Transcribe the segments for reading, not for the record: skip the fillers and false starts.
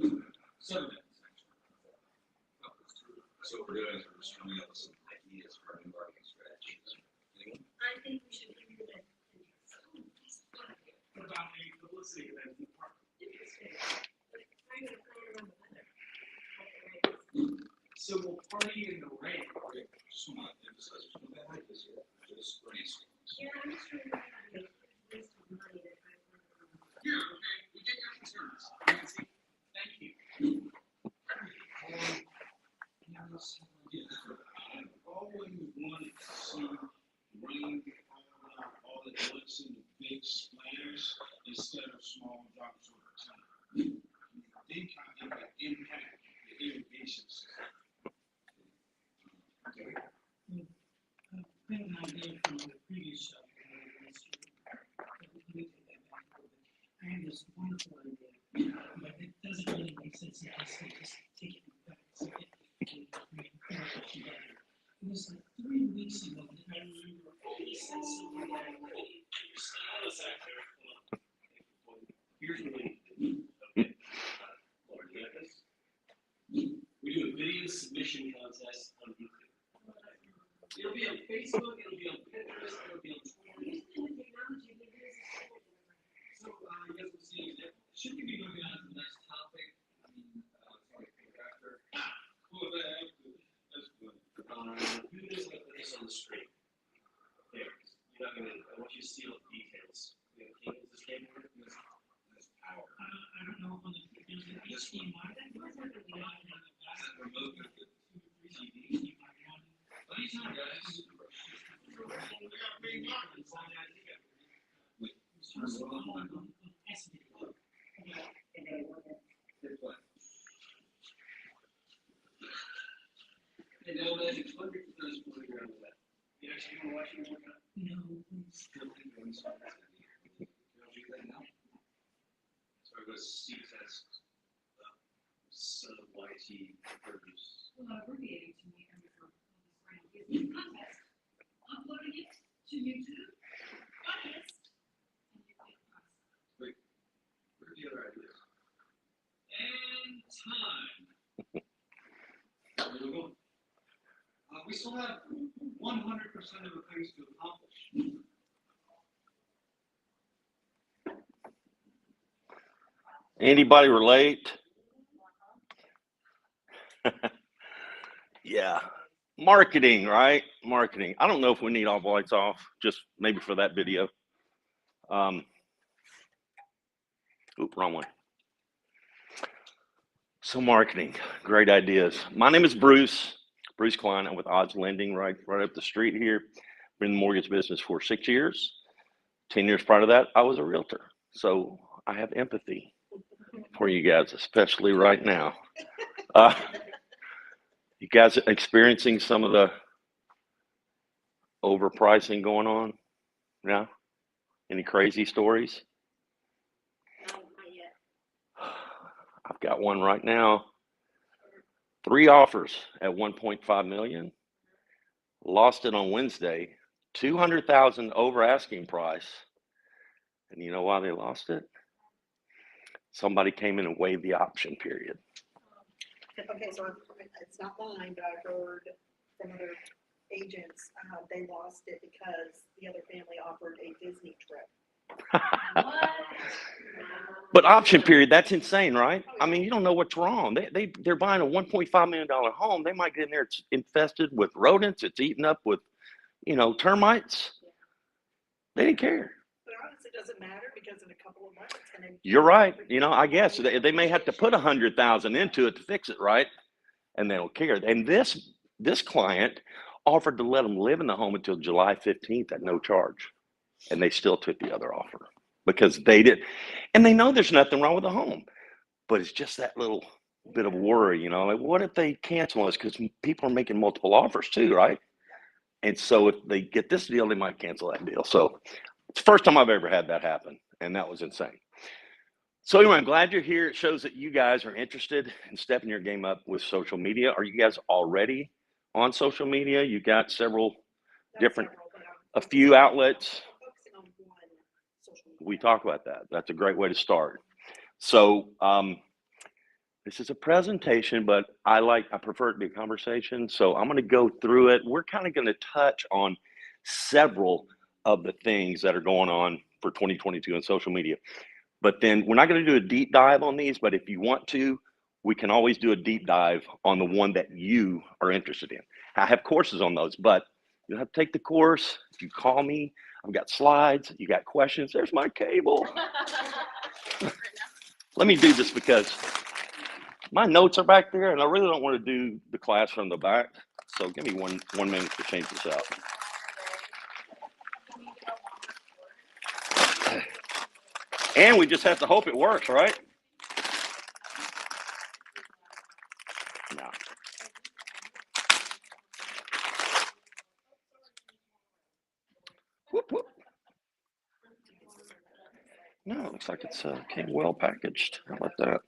7 minutes, actually. So what we're doing is we're just coming up with some ideas for new marketing strategies. Anyone? I think we should do that. What about a publicity event in the park? Interesting. Like, I'm gonna plan around the weather. So we'll party in the rain. Okay, just want to emphasize, there's no bad ideas here. Just brainstorm. Yeah, I'm just trying to find a waste of money that I want to. Yeah, okay, we get your concerns. Nancy, thank you. I've always wanted to see rain fall out all at once in the big splash instead of small drops over time. They kind of impact the irrigation system. Okay. I had an idea from the previous show. I have this wonderful idea, but it doesn't really make sense unless I just take it back. So it was like 3 weeks ago that I remember he said something that I really understand. Here's what we do. Okay. Laura, do you have this? We do a video submission contest on YouTube. It'll be on Facebook, it'll be on Pinterest, it'll be on Twitter. So, you guys will see an example. Should we be moving on to the next topic? I mean, sorry, after. Well, that's good. Who is going to put this on the screen? There. You're not going to, I want you to see all the details. You have cables, this cable? That's power. I don't know when there's an HDMI. That was like a lot in the back. That remote with the TV. anytime, guys. Wait, turn it on. Hit play. Hey, no, Magic, what are your first movie around with that? You actually want to watch it one more time? No, Still doing something. You don't do that now? So I go C test, son of YT produce. Abbreviating to me every for this brand is contest. Uploading it to YouTube. Contest. And you get us. Wait, what are the other ideas? and time. Where we going? We still have 100% of the things to accomplish. Anybody relate? Yeah. Marketing, right? Marketing. I don't know if we need all the lights off, just maybe for that video. Oop, wrong one. So marketing, great ideas. My name is Bruce Klein. I'm with Odds Lending right up the street here. Been in the mortgage business for 6 years. 10 years prior to that, I was a realtor. So I have empathy for you guys, especially right now. You guys experiencing some of the overpricing going on? Yeah? Any crazy stories? No, not yet. I've got one right now. 3 offers at 1.5 million. Lost it on Wednesday. 200,000 over asking price. And you know why they lost it? Somebody came in and waived the option period. Okay, so it's not mine, but I've heard from other agents, they lost it because the other family offered a Disney trip. What? But option period, that's insane, right? I mean, you don't know what's wrong. They're buying a $1.5 million home. They might get in there, it's infested with rodents. It's eaten up with, termites. They didn't care. But honestly, it doesn't matter because in a couple of months, it's gonna. You're right. I guess they may have to put 100,000 into it to fix it, right? And they don't care. And this client offered to let them live in the home until July 15th at no charge. And they still took the other offer because they did. And they know there's nothing wrong with the home, but it's just that little bit of worry, like what if they cancel us? Because people are making multiple offers too, right? And so if they get this deal, they might cancel that deal. So it's the first time I've ever had that happen. And that was insane. So anyway, I'm glad you're here. It shows that you guys are interested in stepping your game up with social media. Are you guys already on social media? You got several different, a few outlets. Focusing on one social media. We talk about that. That's a great way to start. So This is a presentation, but I prefer it to be a conversation. So I'm going to go through it. We're kind of going to touch on several of the things that are going on for 2022 in social media. But then we're not going to do a deep dive on these, but if you want to, we can always do a deep dive on the one that you are interested in. I have courses on those, but you have to take the course. If you call me, I've got slides, you got questions, there's my cable. Let me do this because my notes are back there and I really don't want to do the class from the back. So give me one minute to change this out. And we just have to hope it works, right? No. Whoop, whoop. No, it looks like it's came well packaged. How about that?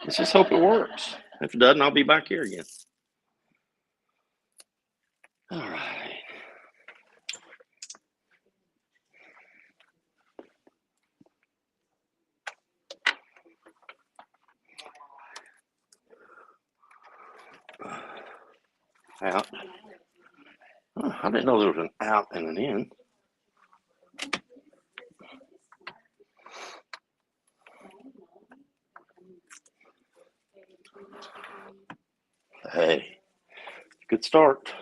Let's just hope it works. If it doesn't, I'll be back here again. All right. Out. Oh, I didn't know there was an out and an in. Hey, good start.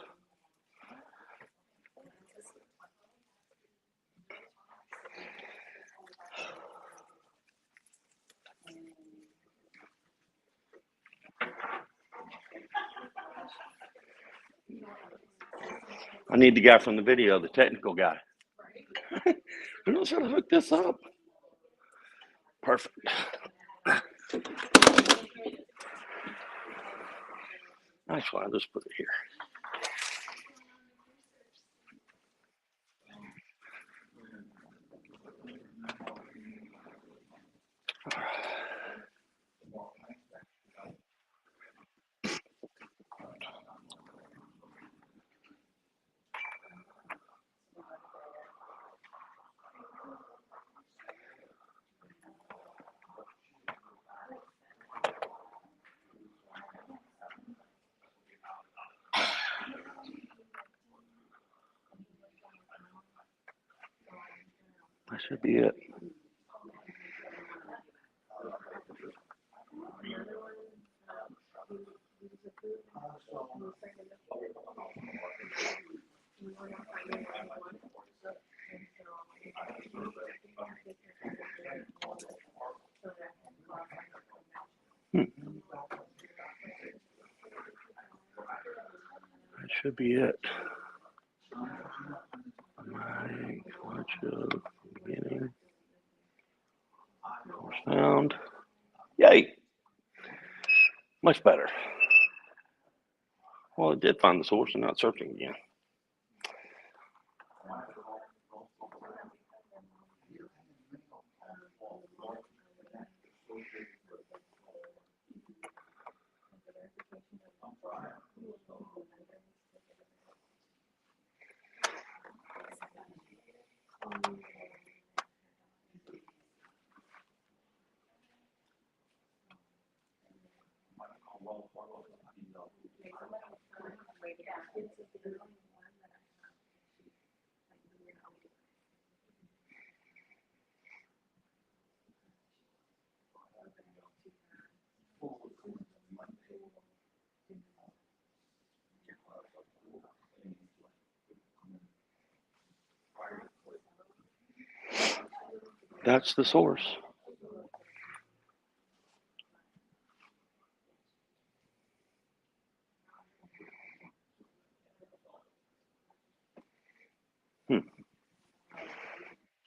I need the guy from the video, the technical guy. Who knows how to hook this up? Perfect. Nice one. I'll just put it here. That should be it. That should be it. Beginning. Course found. Yay! Much better. Well, it did find the source and not searching again. That's the source.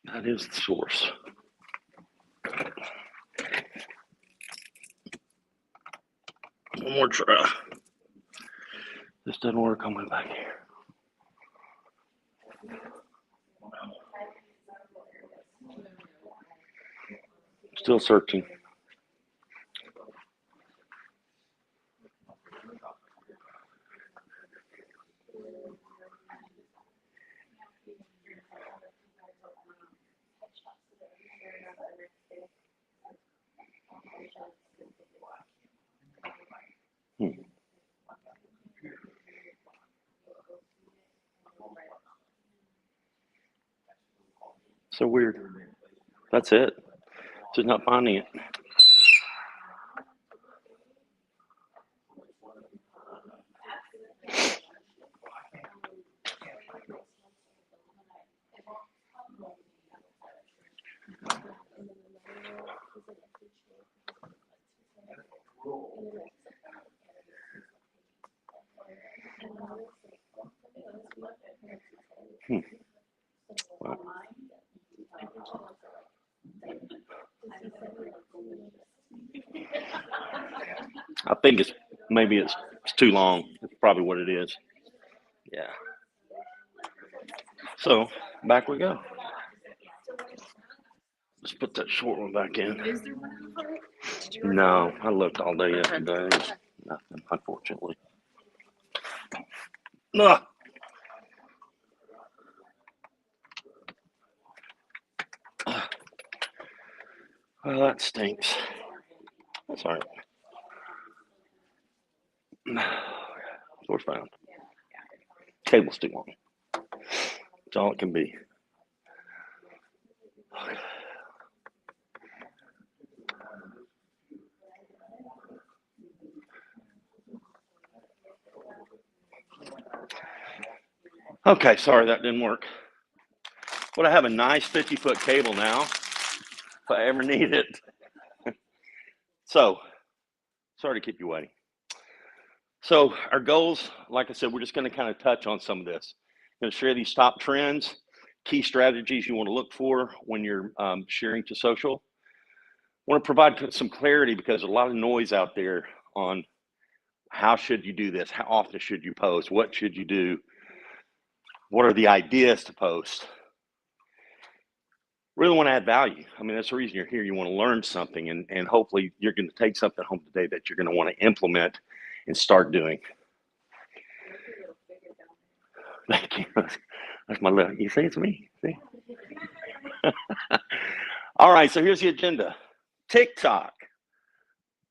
That is the source. One more try. This doesn't work. I'm going back here. Still searching. So weird. That's it. Just not finding it. Well, I think maybe it's too long. It's probably what it is. Yeah. So back we go. Let's put that short one back in. Is there one in the park? No, I looked all day yesterday. There's nothing, unfortunately. Ugh. Well, that stinks. That's all right. Source found. Cable's too long. That's all it can be. Okay, sorry that didn't work. But I have a nice 50-foot cable now, if I ever need it. So, sorry to keep you waiting. So our goals, like I said, we're just going to kind of touch on some of this. I'm going to share these top trends, key strategies you want to look for when you're sharing to social. I want to provide some clarity because there's a lot of noise out there on how should you do this, how often should you post, what should you do, what are the ideas to post. Really want to add value. I mean, that's the reason you're here. You want to learn something, and hopefully you're going to take something home today that you're going to want to implement and start doing. Thank you. That's my little, you see, it's me. See? All right, so here's the agenda. TikTok.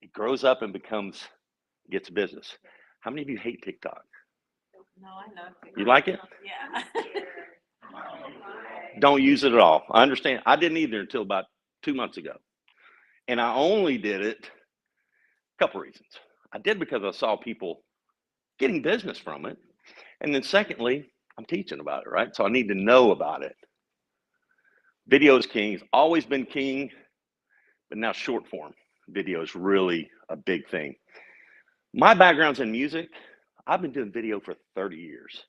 It grows up and gets business. How many of you hate TikTok? No, I love it. You like it? Yeah. Don't use it at all. I understand. I didn't either until about 2 months ago. And I only did it a couple reasons. I did because I saw people getting business from it. And then secondly, I'm teaching about it, right? So I need to know about it. Video is king. It's always been king, but now short form video is really a big thing. My background's in music. I've been doing video for 30 years.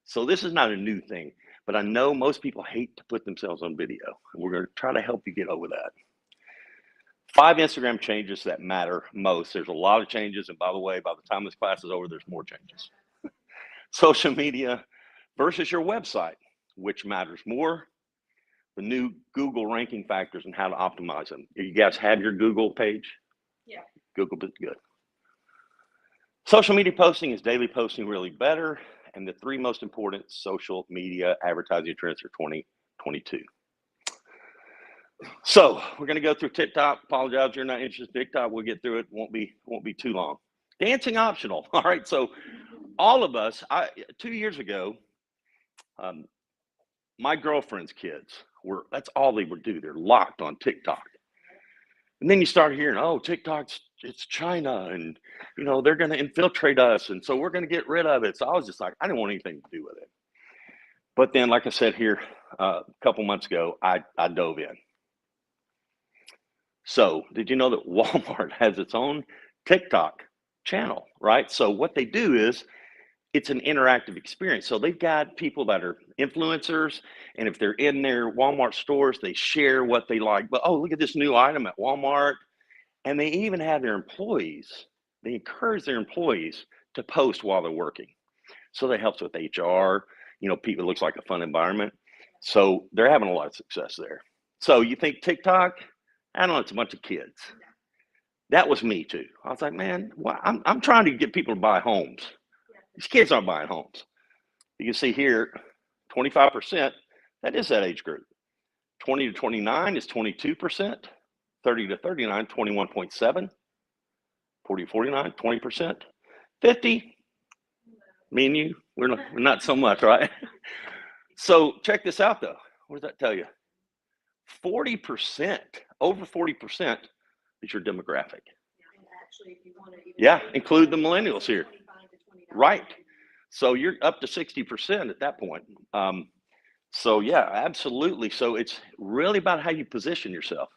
So this is not a new thing, but I know most people hate to put themselves on video. And we're going to try to help you get over that. 5 Instagram changes that matter most. There's a lot of changes. And by the way, by the time this class is over, there's more changes. Social media versus your website, which matters more? The new Google ranking factors and how to optimize them. You guys have your Google page? Yeah. Google is good. Social media posting is daily posting really better. And the 3 most important social media advertising trends for 2022. So we're going to go through TikTok. Apologize if you're not interested in TikTok. We'll get through it. Won't be too long. Dancing optional. All right. So all of us, 2 years ago, my girlfriend's kids that's all they would do. They're locked on TikTok. And then you start hearing, oh, it's China, and they're going to infiltrate us, and so we're going to get rid of it. So I was just like, I didn't want anything to do with it. But then, like I said here a couple months ago, I dove in. So did you know that Walmart has its own TikTok channel, right? So what they do is it's an interactive experience. So they've got people that are influencers, and if they're in their Walmart stores, they share what they like. But oh, look at this new item at Walmart. And they even have their employees, they encourage their employees to post while they're working. So that helps with HR, people, it looks like a fun environment. So they're having a lot of success there. So you think TikTok? I don't know, it's a bunch of kids. That was me too. I was like, man, I'm trying to get people to buy homes. These kids aren't buying homes. You can see here, 25%, that is that age group. 20 to 29 is 22%. 30 to 39, 21.7. 40 to 49, 20%. 50, me and you, we're not so much, right? So check this out though. What does that tell you? 40%, over 40% is your demographic. And actually, if you wanna even. Yeah, include the millennials here. 25 to 29. Right. So you're up to 60% at that point. So yeah, absolutely. So it's really about how you position yourself.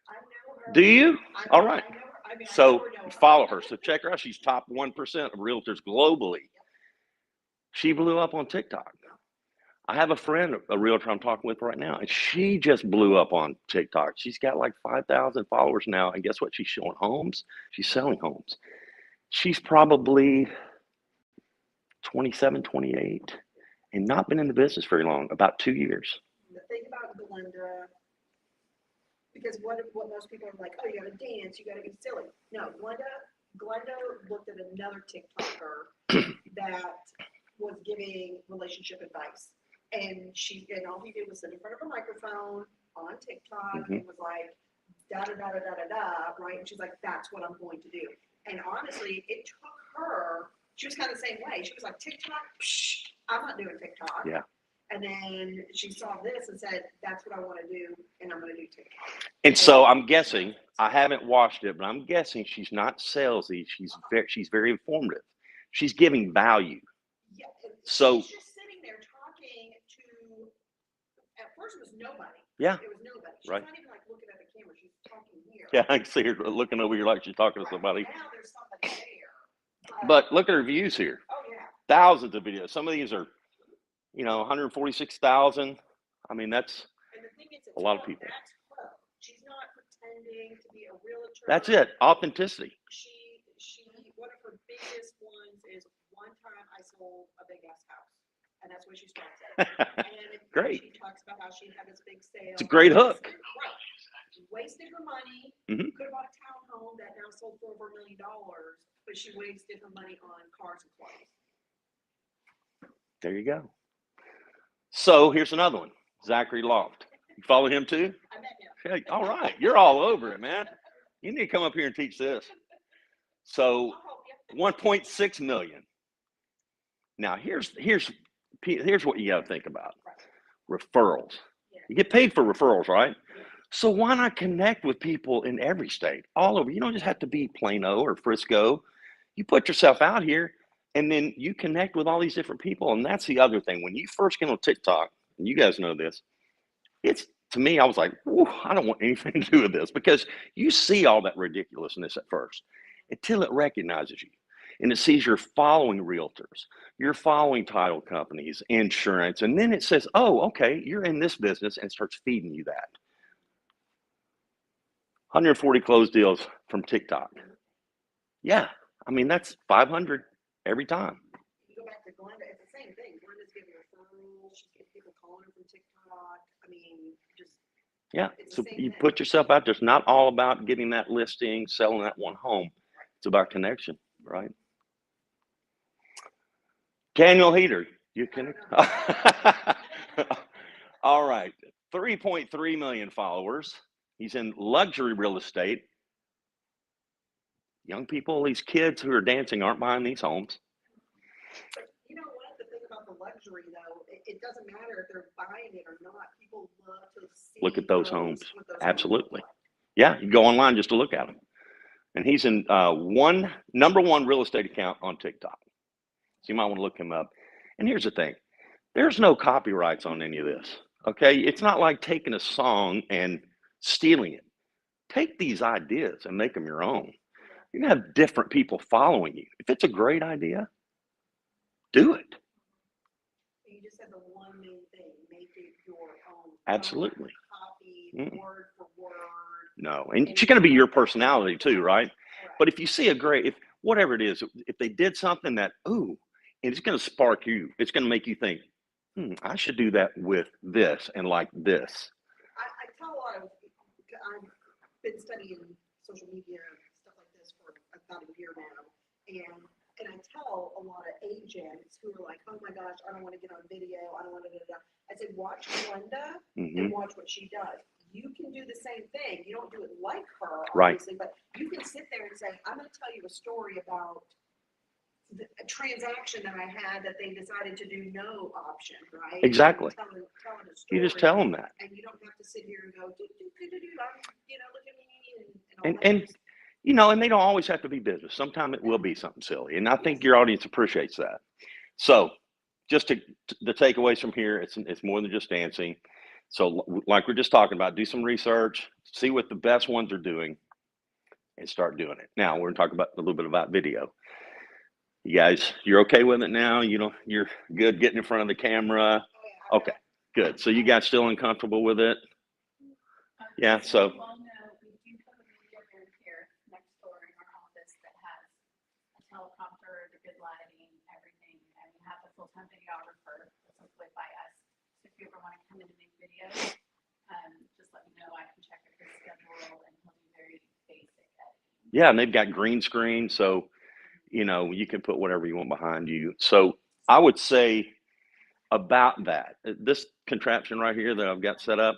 I know her. Do you? I- All right. I know her. I mean, I So know her. follow her. So check her out. She's top 1% of realtors globally. She blew up on TikTok. I have a friend, a realtor I'm talking with right now, and she just blew up on TikTok. She's got like 5,000 followers now. And guess what? She's showing homes. She's selling homes. She's probably 27, 28, and not been in the business very long, about 2 years. The thing about Glenda, because what most people are like, oh, you gotta dance, you gotta be silly. No, Glenda looked at another TikToker that was giving relationship advice. And all he did was sit in front of a microphone on TikTok and was like, da da da da da da da, right? And she's like, that's what I'm going to do. And honestly, it took her, she was kind of the same way. She was like, TikTok, psh, I'm not doing TikTok. Yeah. And then she saw this and said, that's what I want to do, and I'm going to do TikTok. And so I'm guessing, I haven't watched it, but I'm guessing she's not salesy. She's very informative. She's giving value. Yeah. So- She's just sitting there talking to, at first it was nobody. Yeah. It was nobody. She's Right. not even like looking at the camera. She's talking here. Yeah, I can see her looking over here like she's talking to somebody. Now there's somebody there. But look at her views here. Oh, yeah. Thousands of videos. Some of these are, 146,000. I mean, that's And the thing is, a lot of her, people. That's her. She's not pretending to be a realtor. That's it. Authenticity. She, one of her biggest ones is one time I sold a big ass house. And that's where she starts at. And Great. She talks about how she had this big sale. It's a great hook. Right. She wasted her money. Mhm. Could have bought a townhome that now sold for over $1 million, but she wasted her money on cars and clothes. There you go. So here's another one. Zachary Loft. You follow him too? I met him. Hey, all right. You're all over it, man. You need to come up here and teach this. So I'll help you. 1.6 million. Now here's what you got to think about. Referrals. You get paid for referrals, right? So why not connect with people in every state, all over? You don't just have to be Plano or Frisco. You put yourself out here and then you connect with all these different people. And that's the other thing. When you first get on TikTok, and you guys know this, to me, I was like, I don't want anything to do with this, because you see all that ridiculousness at first until it recognizes you. And it sees you're following realtors, you're following title companies, insurance, and then it says, oh, okay, you're in this business, and starts feeding you that. 140 closed deals from TikTok. Yeah, I mean, that's 500 every time. You go back to Glenda, it's the same thing. Glenda's giving referrals, she's getting people calling her from TikTok. I mean, just. Yeah, It's so the same you thing. put yourself out there. It's not all about getting that listing, selling that one home. It's about connection, right? Daniel Heater, you can. All right, 3.3 million followers. He's in luxury real estate. Young people, these kids who are dancing aren't buying these homes. But you know what? The thing about the luxury, though, it doesn't matter if they're buying it or not. People love to see. Look at those homes. what those homes Absolutely. look like. Yeah, you go online just to look at them. And he's in number one real estate account on TikTok. So you might want to look him up. And here's the thing. There's no copyrights on any of this. Okay. It's not like taking a song and stealing it. Take these ideas and make them your own. You're going to have different people following you. If it's a great idea, do it. You just said the one main thing, make it your own. Absolutely. Don't copy word for word. No. And it's going to be your personality too, right? Correct. But if you see whatever it is, if they did something that, and it's going to spark you, it's going to make you think, I should do that with this and like this. I tell a lot of, I've been studying social media and stuff like this for about a year now, and I tell a lot of agents who are like, oh my gosh, I don't want to get on video, I don't want to do that. I say, watch Glenda and watch what she does. You can do the same thing. You don't do it like her, Right. obviously, but you can sit there and say, I'm going to tell you a story about a transaction that I had that they decided to do no option, right? Exactly. Telling a You just story, tell them that. and you don't have to sit here and go, I'm, look at me and all And, that. and, you know, and they don't always have to be business. Sometimes it will be something silly. And I think your audience appreciates that. So just the takeaways from here, it's more than just dancing. So like we're just talking about, do some research, see what the best ones are doing, and start doing it. Now we're gonna talk about a little bit about video. You guys, you're okay with it now? You know, you're good getting in front of the camera. Okay, good. So you guys still uncomfortable with it? Yeah, so. You all know, we do have a video booth here next door in our office that has a teleprompter, the good lighting, everything, and we have a full-time videographer that's employed by us. So if you ever want to come in and make videos, just let me know, I can check his schedule, and he'll do very basic editing. Yeah, and they've got green screen, so you know you can put whatever you want behind you. So I would say about that, this contraption right here that I've got set up,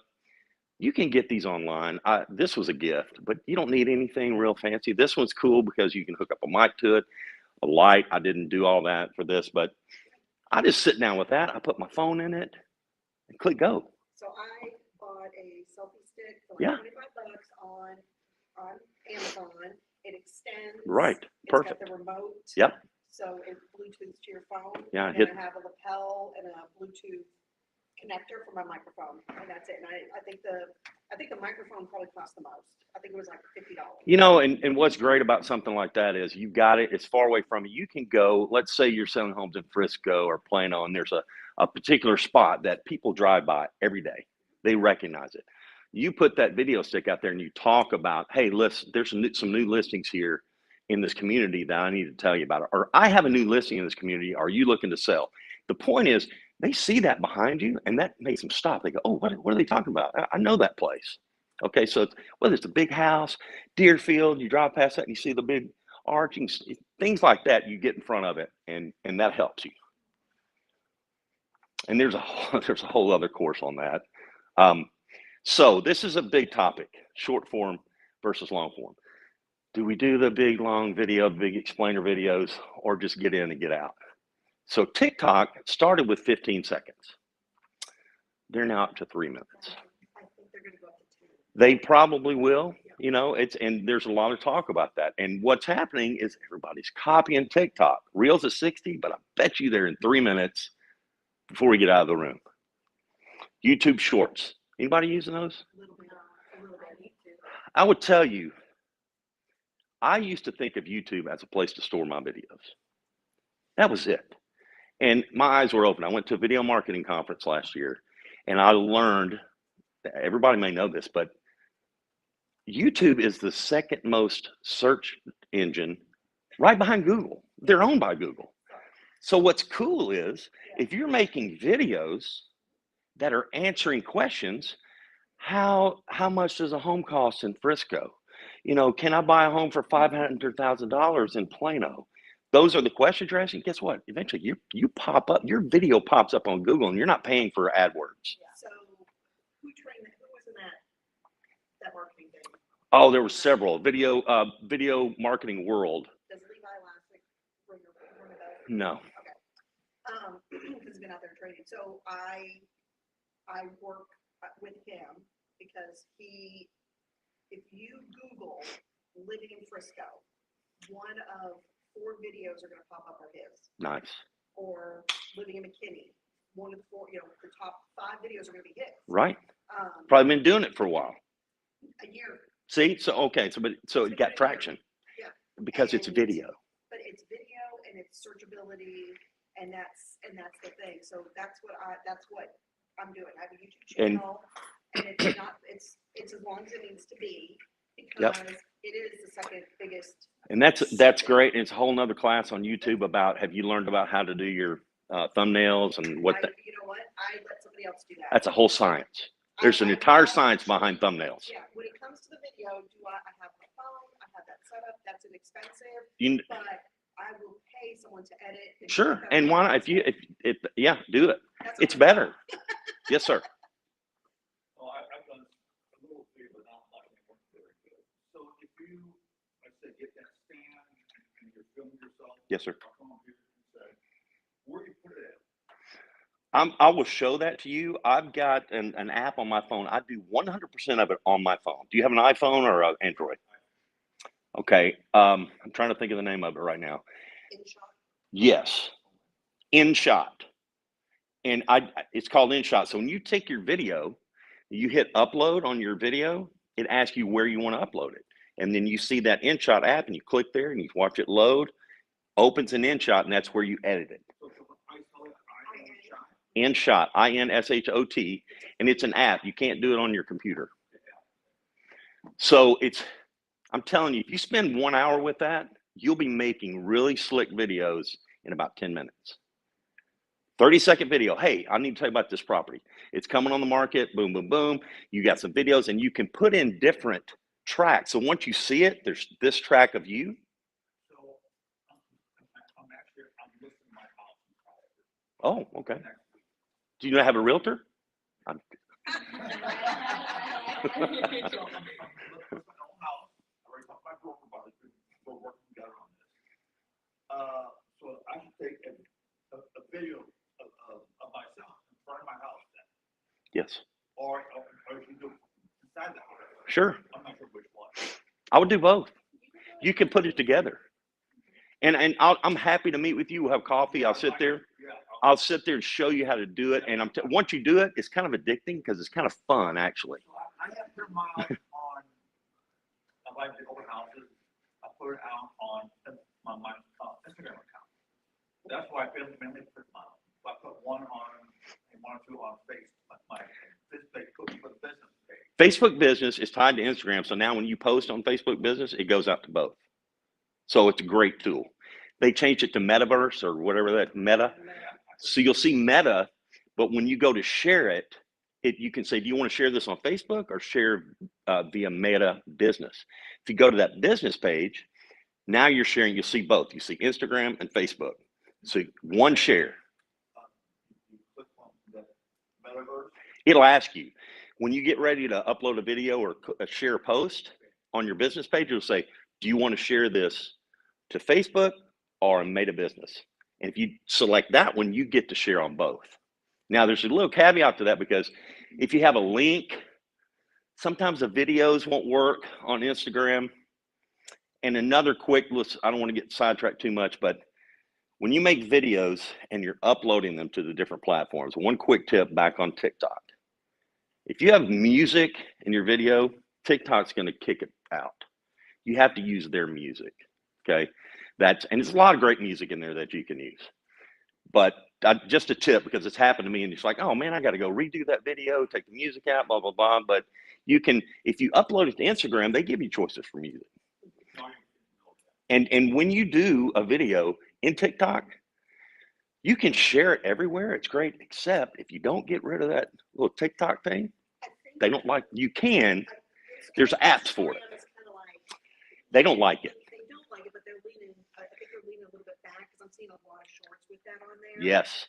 you can get these online. This was a gift, but you don't need anything real fancy. This one's cool because you can hook up a mic to it, a light. I didn't do all that for this, but I just sit down with that. I put my phone in it and click go. So I bought a selfie stick for Yeah. like $25 on Amazon. It extends. Right. Perfect. It's got the remote. Yep. So it Bluetooths to your phone. Yeah, And hit- then I have a lapel and a Bluetooth connector for my microphone, and that's it. And I think the microphone probably cost the most. I think it was like $50. You know, and what's great about something like that is you got it. It's far away from you. You can go, let's say you're selling homes in Frisco or Plano, and there's a particular spot that people drive by every day. They recognize it. You put that video stick out there and you talk about, hey, listen, there's some new listings here in this community that I need to tell you about. Or I have a new listing in this community. Are you looking to sell? The point is, they see that behind you, and that makes them stop. They go, oh, what are they talking about? I know that place. Okay, so whether it's a big house, Deerfield, you drive past that and you see the big arching, things like that, you get in front of it, and that helps you. And there's a whole other course on that. So this is a big topic, short form versus long form. Do we do the big, long video, big explainer videos, or just get in and get out? So TikTok started with 15 seconds. They're now up to 3 minutes. I think they're going to go up to 10. They probably will, you know, and there's a lot of talk about that. And what's happening is everybody's copying TikTok. Reels at 60, but I bet you they're in 3 minutes before we get out of the room. YouTube Shorts. Anybody using those? A little bit. I would tell you, I used to think of YouTube as a place to store my videos. That was it. And my eyes were open. I went to a video marketing conference last year, and I learned, everybody may know this, but YouTube is the second most search engine right behind Google. They're owned by Google. So what's cool is if you're making videos that are answering questions, how much does a home cost in Frisco? You know, can I buy a home for $500,000 in Plano? Those are the questions you're asking. Guess what? Eventually you pop up, your video pops up on Google, and you're not paying for AdWords. So who was in that marketing thing? Oh, there were several. Video Marketing World. Does Levi Lastic ring one of those? No. Okay. Because he's been out there training. So I work with him because if you Google living in Frisco, one of 4 videos are going to pop up are his. Nice. Or living in McKinney, one of the 4, the top 5 videos are going to be his. Right. Probably been doing it for a while. A year. See, so it got traction. Yeah. Because it's video. But it's video and it's searchability, and that's the thing. So that's what I'm doing. I have a YouTube channel, and it's as long as it needs to be, because it is the second biggest. And that's great. And it's a whole nother class on YouTube about, have you learned about how to do your thumbnails and what? You know what? I let somebody else do that. That's a whole science. There's an entire science behind thumbnails. Yeah, when it comes to the video, I have my phone, I have that set up, that's inexpensive, but I will pay someone to edit. Sure. And why not, if do it. It's better. Yes, sir. Well, I've done a little bit, but not very good. So if you, like I said, get that stand and you're filming yourself. Yes, sir. I'll come on I will show that to you. I've got an app on my phone. I do 100% of it on my phone. Do you have an iPhone or an Android? Okay. I'm trying to think of the name of it right now. Yes. InShot. And it's called InShot. So when you take your video, you hit upload on your video, it asks you where you want to upload it. And then you see that InShot app and you click there and you watch it load, opens an InShot, and that's where you edit it. InShot, InShot, and it's an app. You can't do it on your computer. So I'm telling you, if you spend 1 hour with that, you'll be making really slick videos in about 10 minutes. 30-second video. Hey, I need to tell you about this property. It's coming on the market. Boom, boom, boom. You got some videos, and you can put in different tracks. So once you see it, there's this track of you. So I'm listing my house. Oh, okay. Do you have a realtor? So I'm looking at my own house. I already talked to my broker about it. We're working together on this. So I should take a video of myself in front of my house then. Yes. Or you can do it inside the house. Sure. I'm not sure which one. I would do both. You can put it together. And I'm happy to meet with you. We'll have coffee. I'll sit there. Yeah. I'll sit there and show you how to do it. And once you do it, it's kind of addicting because it's kind of fun, actually. So I have put mine on, I like the open houses. I put it out on my Instagram account. That's why I mainly put mine. I put one on and one or two on Facebook. My Facebook business page. Facebook business is tied to Instagram. So now when you post on Facebook business, it goes out to both. So it's a great tool. They changed it to Metaverse or whatever that Meta. So you'll see Meta, but when you go to share it, you can say, do you want to share this on Facebook or share via Meta Business? If you go to that business page, now you're sharing, you'll see both. You see Instagram and Facebook. So one share. You click on the Metaverse. It'll ask you, when you get ready to upload a video or share a post on your business page, it'll say, do you want to share this to Facebook or Meta Business? And if you select that one, you get to share on both. Now, there's a little caveat to that because if you have a link, sometimes the videos won't work on Instagram. And another quick, I don't want to get sidetracked too much, but when you make videos and you're uploading them to the different platforms, one quick tip back on TikTok. If you have music in your video, TikTok's going to kick it out. You have to use their music, okay? And there's a lot of great music in there that you can use. But just a tip, because it's happened to me, and it's like, oh man, I got to go redo that video, take the music out, blah, blah, blah. But you can, if you upload it to Instagram, they give you choices for music. And when you do a video in TikTok, you can share it everywhere. It's great, except if you don't get rid of that little TikTok thing, they don't like, you can, there's apps for it. They don't like it. They don't like it, but they're leaning, I think they're leaning a little bit back because I'm seeing a lot of shorts with that on there. Yes.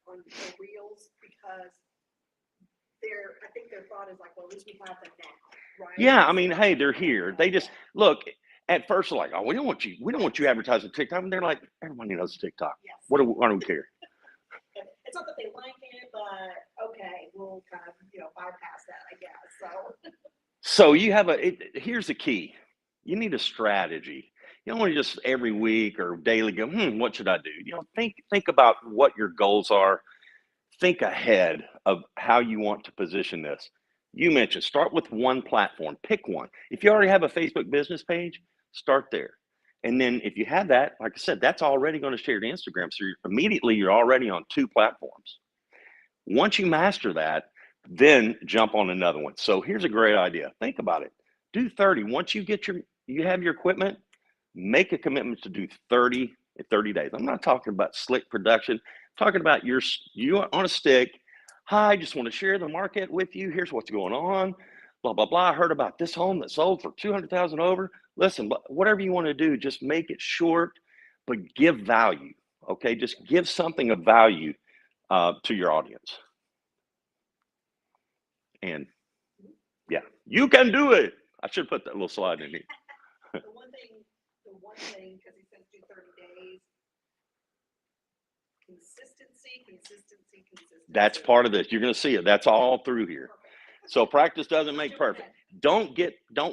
On the reels, because I think their thought is like, well, at least we have them now, right? Yeah, I mean, hey, they're here. They just, look, at first they're like, oh, we don't want you advertising TikTok. And they're like, everybody knows TikTok. Yes. Why do we care? It's not that they like it, but okay, we'll kind of, bypass that, I guess, So you have here's the key. You need a strategy. You don't want to just every week or daily go, what should I do? Think about what your goals are. Think ahead of how you want to position this. You mentioned start with one platform, pick one. If you already have a Facebook business page, start there. And then if you have that, like I said, that's already going to share to Instagram. So you're already on 2 platforms. Once you master that, then jump on another one. So here's a great idea. Think about it. Do 30. Once you have your equipment, make a commitment to do 30 in 30 days. I'm not talking about slick production. I'm talking about you on a stick. Hi, I just want to share the market with you. Here's what's going on. Blah, blah, blah. I heard about this home that sold for $200,000 over. Listen, whatever you want to do, just make it short, but give value. Okay, just give something of value to your audience. And yeah, you can do it. I should put that little slide in here. The one thing, because he says do 30 days, consistency consistency. That's part of this. You're going to see it. That's all through here. So practice doesn't make perfect. Don't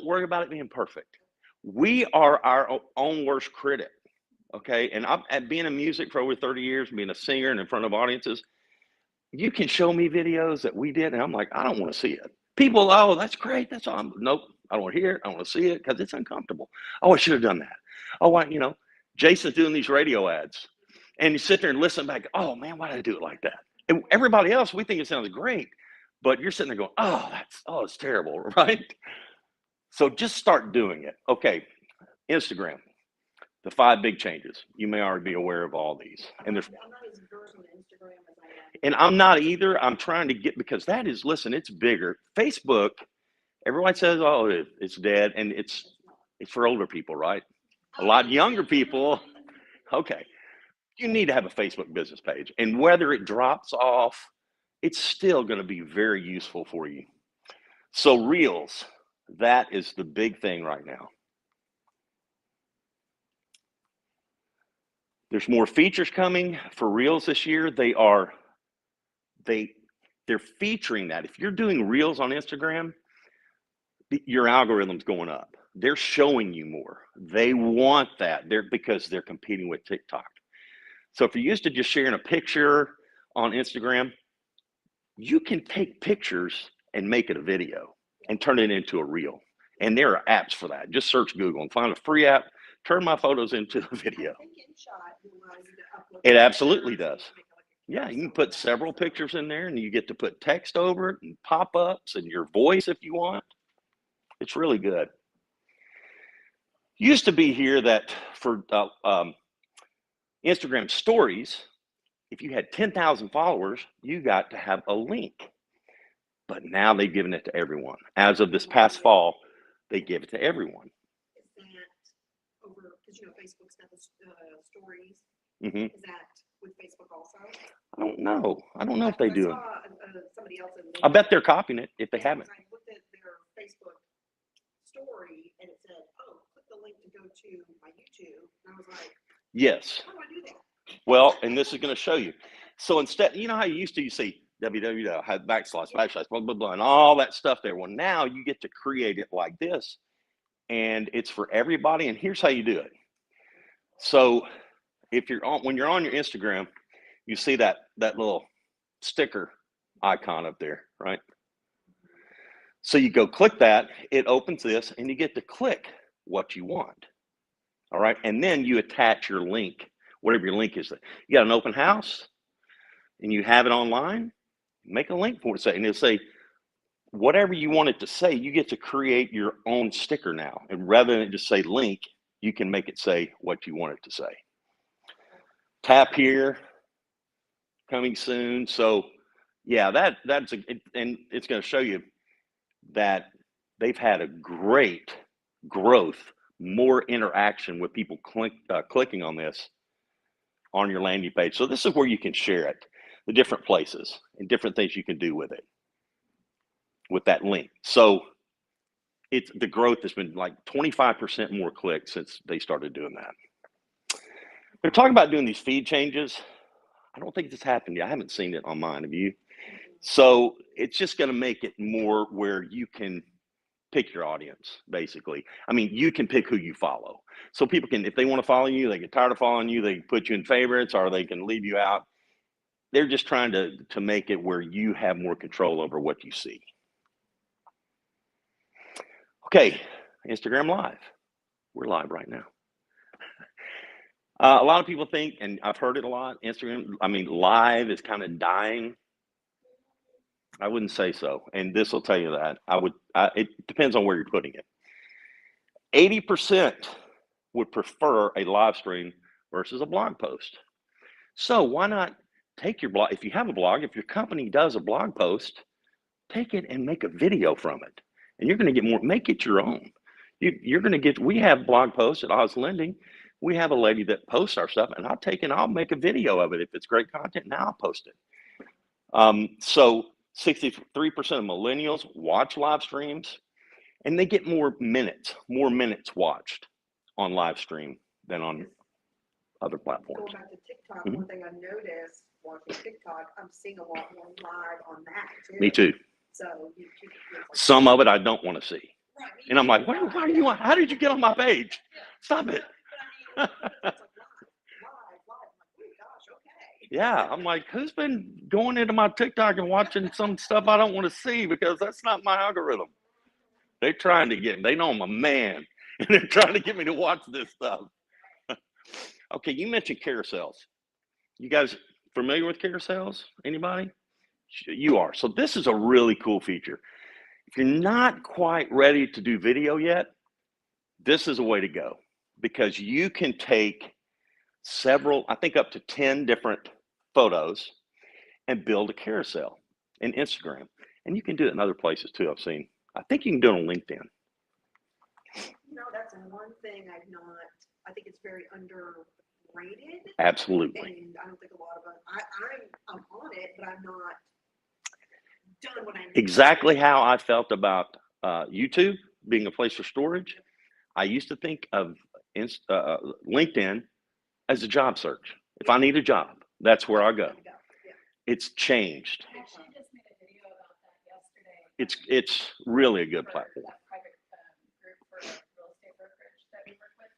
worry about it being perfect. We are our own worst critic. Okay. And I'm at being in music for over 30 years, being a singer and in front of audiences. You can show me videos that we did, and I'm like, I don't want to see it. People, oh, that's great. That's all. Nope. I don't want to hear it. I don't want to see it because it's uncomfortable. Oh, I should have done that. Oh, Jason's doing these radio ads. And you sit there and listen back. Oh, man, why did I do it like that? And everybody else, we think it sounds great. But you're sitting there going, it's terrible, right? So just start doing it. Okay, Instagram. The 5 big changes. You may already be aware of all these. And there's I'm not as versed on Instagram as I am. And I'm not either. I'm trying to get, because that is, listen, it's bigger. Facebook, everyone says, oh, it's dead. And it's for older people, right? A lot younger people, okay. You need to have a Facebook business page. And whether it drops off, it's still going to be very useful for you. So Reels, that is the big thing right now. There's more features coming for Reels this year. They're featuring that. If you're doing Reels on Instagram, your algorithm's going up. They're showing you more. They want that. Because they're competing with TikTok. So if you're used to just sharing a picture on Instagram, you can take pictures and make it a video and turn it into a reel. And there are apps for that. Just search Google and find a free app, turn my photos into a video. I think InShot allows you to upload. It absolutely does. Yeah, you can put several pictures in there and you get to put text over it and pop-ups and your voice if you want. It's really good. Used to be here that for Instagram stories, if you had 10,000 followers, you got to have a link. But now they've given it to everyone. As of this past fall, they give it to everyone. Is that over, because Facebook's got the stories. Mm-hmm. Is that with Facebook also? I don't know. I don't know if they do. I saw somebody else. I bet they're copying it if they haven't. I looked at their Facebook story and it said, oh, click the link to go to my YouTube. And I was like, yes. how do I do that? Well, and this is going to show you. So instead, you know how you used to, you see www, // blah, blah, blah, and all that stuff there. Well, now you get to create it like this, and it's for everybody. And here's how you do it. So if you're on, when you're on your Instagram, you see that little sticker icon up there, right? So you go click that, it opens this, and you get to click what you want. All right, and then you attach your link, whatever your link is. You got an open house, and you have it online, make a link for it, and it'll say whatever you want it to say. You get to create your own sticker now, and rather than just say link, you can make it say what you want it to say. Tap here, coming soon. So yeah, and it's going to show you that they've had a great growth, more interaction with people clicking on this on your landing page. So this is where you can share it, the different places and different things you can do with it, with that link. So the growth has been like 25% more clicks since they started doing that. They're talking about doing these feed changes. I don't think this happened yet. I haven't seen it on mine. Have you? So it's just going to make it more where you can pick your audience, basically. I mean, you can pick who you follow. So people can, if they want to follow you, they get tired of following you, they can put you in favorites or they can leave you out. They're just trying to make it where you have more control over what you see. Okay, Instagram Live. We're live right now. A lot of people think, and I've heard it a lot, live is kind of dying. I wouldn't say so. And this will tell you that. It depends on where you're putting it. 80% would prefer a live stream versus a blog post. So why not take your blog, if you have a blog, if your company does a blog post, take it and make a video from it. And you're going to get more, make it your own. You're going to get, we have blog posts at Oz Lending. We have a lady that posts our stuff, and I'll make a video of it. If it's great content, now I'll post it. So 63% of millennials watch live streams, and they get more minutes watched on live stream than on other platforms. Going back to TikTok, one thing I noticed watching TikTok, I'm seeing a lot more live on that too. Me too. So you it's like- Some of it I don't want to see. Right, me And I'm too. like, why do you want, how did you get on my page? Stop it. But I mean, it's like live. I'm like, oh gosh, okay. Yeah, I'm like, who's been going into my TikTok and watching some stuff I don't want to see because that's not my algorithm. They're trying to get, they know I'm a man, and they're trying to get me to watch this stuff. Okay, you mentioned carousels. You guys familiar with carousels? Anybody? You are. So this is a really cool feature. If you're not quite ready to do video yet, this is a way to go because you can take several, I think up to 10 different photos and build a carousel in Instagram. And you can do it in other places too, I've seen. I think you can do it on LinkedIn. You know, that's one thing I've not, I think it's very underrated. Absolutely. And I don't think a lot of us, I'm on it, but I'm not done what I need. Exactly how I felt about YouTube being a place for storage. I used to think of LinkedIn as a job search. If I need a job, that's where I go. Yeah. It's changed. I actually just made a video about that yesterday. It's really a good for platform. that private group for real estate brokerage that we work with.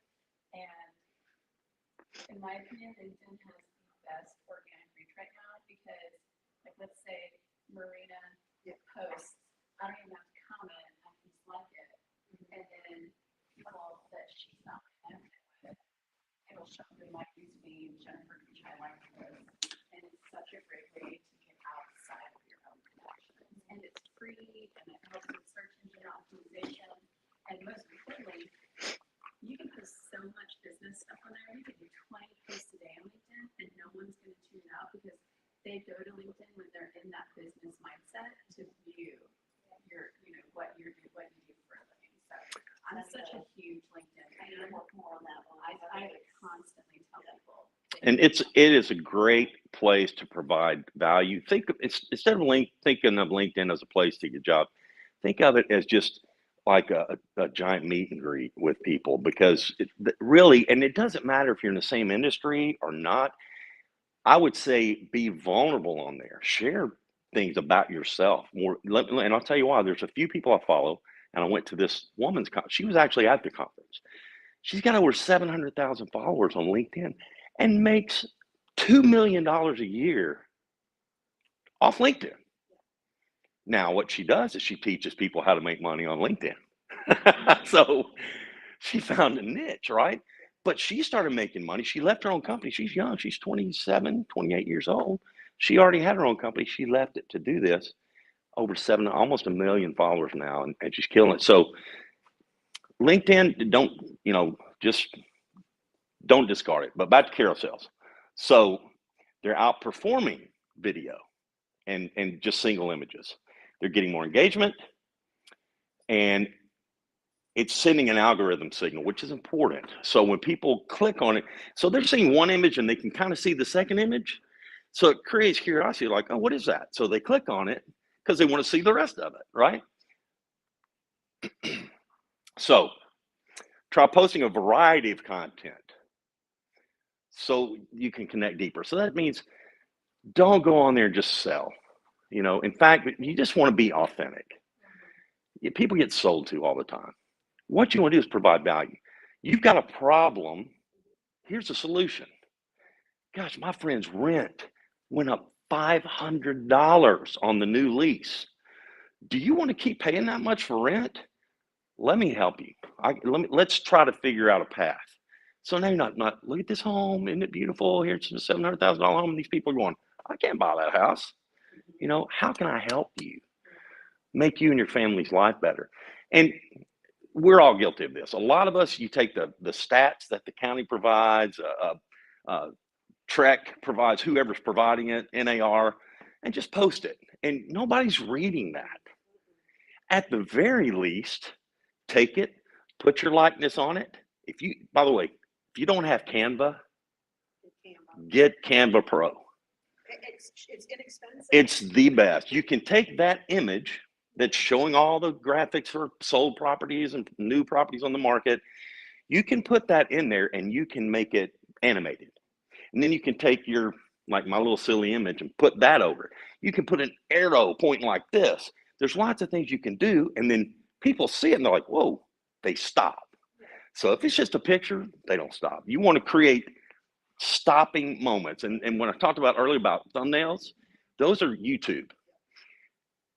And in my opinion, LinkedIn has the best organic reach right now because, like, let's say Marina posts, I don't even have to comment, I can just like it. And then people that she's not connected with, it'll show me my newsfeed, Jennifer Beach, I like this. And it's such a great way to get outside of your own connections. And it's free and it helps with search engine optimization. And most importantly, you can post so much business stuff on there. You can do 20 posts a day on LinkedIn and no one's going to tune out because they go to LinkedIn when they're in that business mindset to view your, what you do for a living. So I'm such a huge LinkedIn. I need to work more on that one. I constantly tell people. And it is a great place to provide value. Instead of thinking of LinkedIn as a place to get a job, think of it as just like a giant meet and greet with people because really, and it doesn't matter if you're in the same industry or not. I would say be vulnerable on there. Share things about yourself more. And I'll tell you why. There's a few people I follow, and I went to this woman's conference. She was actually at the conference. She's got over 700,000 followers on LinkedIn and makes $2 million a year off LinkedIn. Now, what she does is she teaches people how to make money on LinkedIn. So she found a niche, right? But she started making money. She left her own company. She's young. She's 27, 28 years old. She already had her own company. She left it to do this. Almost 1 million followers now, and she's killing it. So LinkedIn, just don't discard it. But back to carousels. So they're outperforming video and just single images. They're getting more engagement, and it's sending an algorithm signal, which is important. So when people click on it, so they're seeing one image and they can kind of see the second image. So it creates curiosity, like, oh, what is that? So they click on it because they want to see the rest of it, right? So try posting a variety of content so you can connect deeper. So that means don't go on there and just sell. In fact, you just want to be authentic. People get sold to all the time. What you want to do is provide value. You've got a problem. Here's a solution. Gosh, my friend's rent went up $500 on the new lease. Do you want to keep paying that much for rent? Let me help you. Let's try to figure out a path. So now you're not look at this home. Isn't it beautiful? Here's a $700,000 home. And these people are going, I can't buy that house. How can I help you? Make you and your family's life better. And we're all guilty of this. A lot of us, you take the stats that the county provides, Trek provides, whoever's providing it, NAR, and just post it. And nobody's reading that. At the very least, take it, put your likeness on it. By the way, if you don't have Canva, get Canva Pro. It's inexpensive. It's the best. You can take that image that's showing all the graphics for sold properties and new properties on the market. You can put that in there and you can make it animated. And then you can take your like my little silly image, and put that over. You can put an arrow pointing like this. There's lots of things you can do, and then people see it and they're like, whoa, they stop. So if it's just a picture, they don't stop. You want to create stopping moments. And when I talked about earlier about thumbnails, those are YouTube.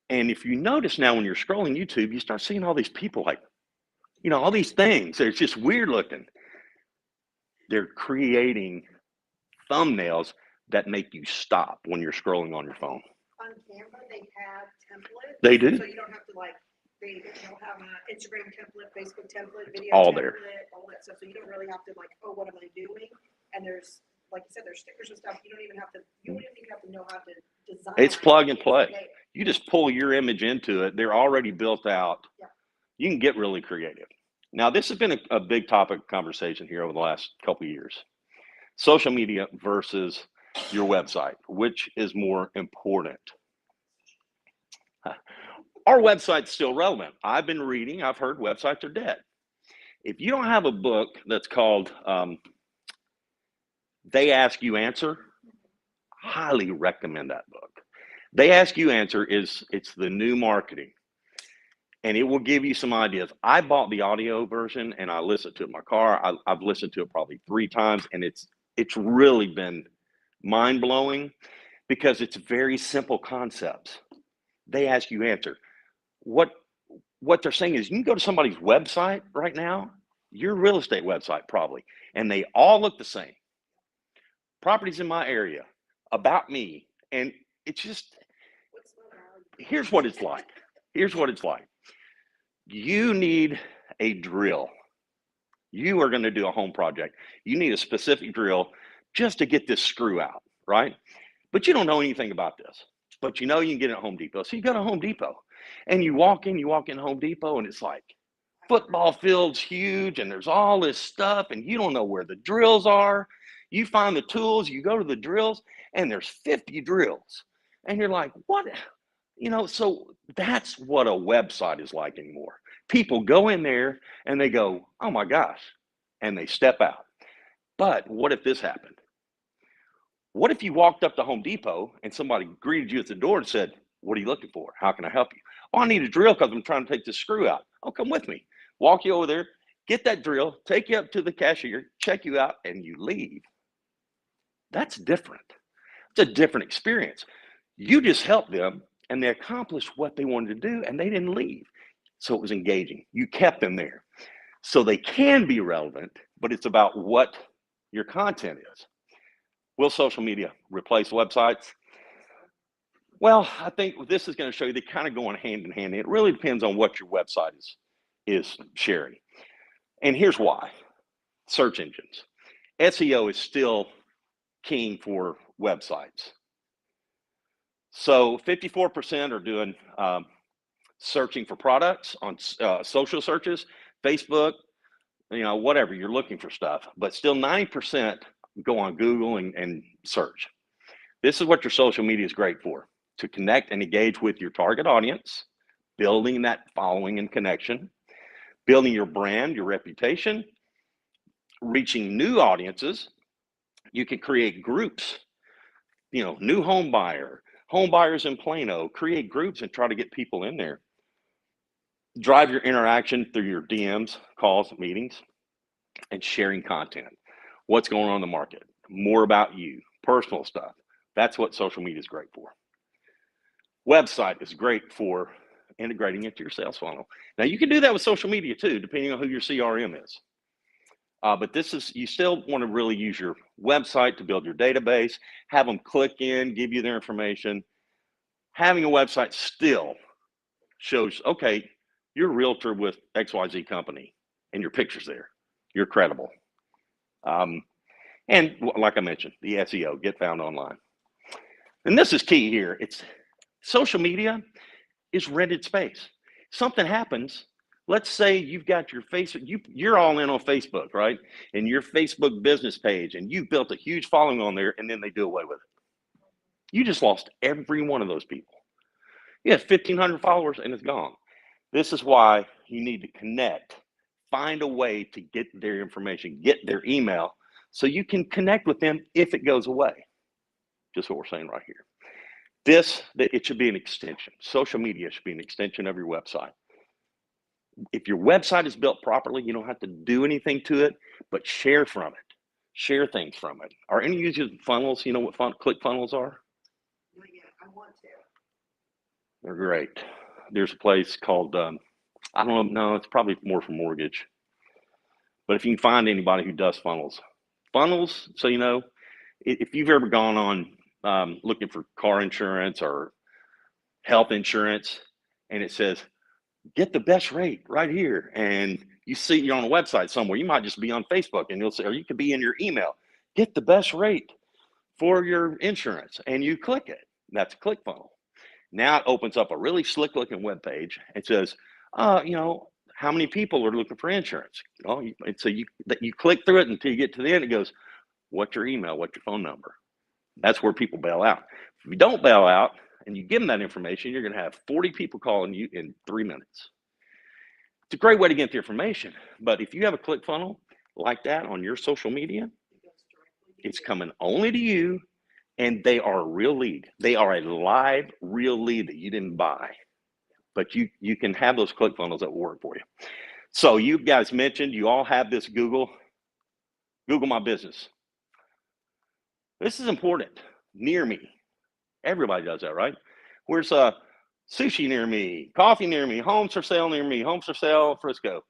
And if you notice now when you're scrolling YouTube, you start seeing all these people like, all these things. It's just weird looking. They're creating thumbnails that make you stop when you're scrolling on your phone. On Canva, they have templates. They do. So you don't have to they'll have an Instagram template, Facebook template, video All template, there. all that stuff. So you don't really have to oh, what am I doing? And there's, like you said, there's stickers and stuff. You wouldn't even have to know how to design. It's plug and play. It's there. You just pull your image into it. They're already built out. Yeah. You can get really creative. Now, this has been a big topic of conversation here over the last couple of years. Social media versus your website, which is more important? Our website's still relevant. I've been reading, I've heard websites are dead. If you don't have a book that's called They Ask You Answer, highly recommend that book. They Ask You Answer it's the new marketing, and it will give you some ideas. I bought the audio version and I listened to it in my car. I've listened to it probably 3 times, and it's really been mind-blowing because it's very simple concepts. They Ask You Answer. What they're saying is you can go to somebody's website right now, your real estate website probably, and they all look the same. Properties in my area, about me, and it's just, here's what it's like. Here's what it's like. You need a drill. You are going to do a home project. You need a specific drill just to get this screw out, right? But you don't know anything about this. But you can get it at Home Depot. So you go to Home Depot and you walk in Home Depot, and it's like football field's huge and there's all this stuff and you don't know where the drills are. You find the tools, you go to the drills, and there's 50 drills. And you're like, what? So that's what a website is like anymore. People go in there and they go, oh my gosh, and they step out. But what if this happened? What if you walked up to Home Depot and somebody greeted you at the door and said, what are you looking for? How can I help you? Oh, I need a drill because I'm trying to take this screw out. Oh, come with me. Walk you over there, get that drill, take you up to the cashier, check you out, and you leave. That's different. It's a different experience. You just helped them and they accomplished what they wanted to do and they didn't leave. So it was engaging. You kept them there. So they can be relevant, but it's about what your content is. Will social media replace websites? Well, I think this is going to show you they kind of go hand in hand. It really depends on what your website is sharing. And here's why. Search engines. SEO is still king for websites. So 54% are doing searching for products on social searches, Facebook, whatever, you're looking for stuff. But still 9% go on Google and search. This is what your social media is great for, to connect and engage with your target audience, building that following and connection, building your brand, your reputation, reaching new audiences. You can create groups, new home buyers in Plano, create groups and try to get people in there. Drive your interaction through your DMs, calls, meetings, and sharing content. What's going on in the market, more about you, personal stuff. That's what social media is great for. Website is great for integrating into your sales funnel. Now you can do that with social media too, depending on who your CRM is. But you still want to really use your website to build your database, have them click in, give you their information. Having a website still shows, okay, you're a realtor with XYZ company and your picture's there. You're credible. And like I mentioned, the SEO, get found online. And this is key here. It's social media is rented space. Something happens. Let's say you've got your Facebook, you're all in on Facebook, right? And your Facebook business page, and you've built a huge following on there, and then they do away with it. You just lost every one of those people. You have 1,500 followers and it's gone. This is why you need to connect, find a way to get their information, get their email, so you can connect with them if it goes away. Just what we're saying right here. It should be an extension. Social media should be an extension of your website. If your website is built properly, you don't have to do anything to it, but share from it. Share things from it. Are any of you using funnels? You know what ClickFunnels are? Not yet, I want to. They're great. There's a place called, I don't know, no, it's probably more for mortgage. But if you can find anybody who does funnels, so you know, if you've ever gone on looking for car insurance or health insurance, and it says, get the best rate right here. And you see you're on a website somewhere, you might just be on Facebook and you'll say, or you could be in your email, get the best rate for your insurance. And you click it. That's a ClickFunnels. Now it opens up a really slick looking web page and says, you know, how many people are looking for insurance? And so you click through it until you get to the end. It goes, what's your email? What's your phone number? That's where people bail out. If you don't bail out and you give them that information, you're going to have 40 people calling you in 3 minutes. It's a great way to get the information. But if you have a ClickFunnels like that on your social media, it's coming only to you, and they are a real lead. They are a live, real lead that you didn't buy. But you can have those ClickFunnels that will work for you. So you guys mentioned you all have this Google My Business. This is important. Near me. Everybody does that, right? Where's sushi near me, coffee near me, homes for sale near me, homes for sale, Frisco.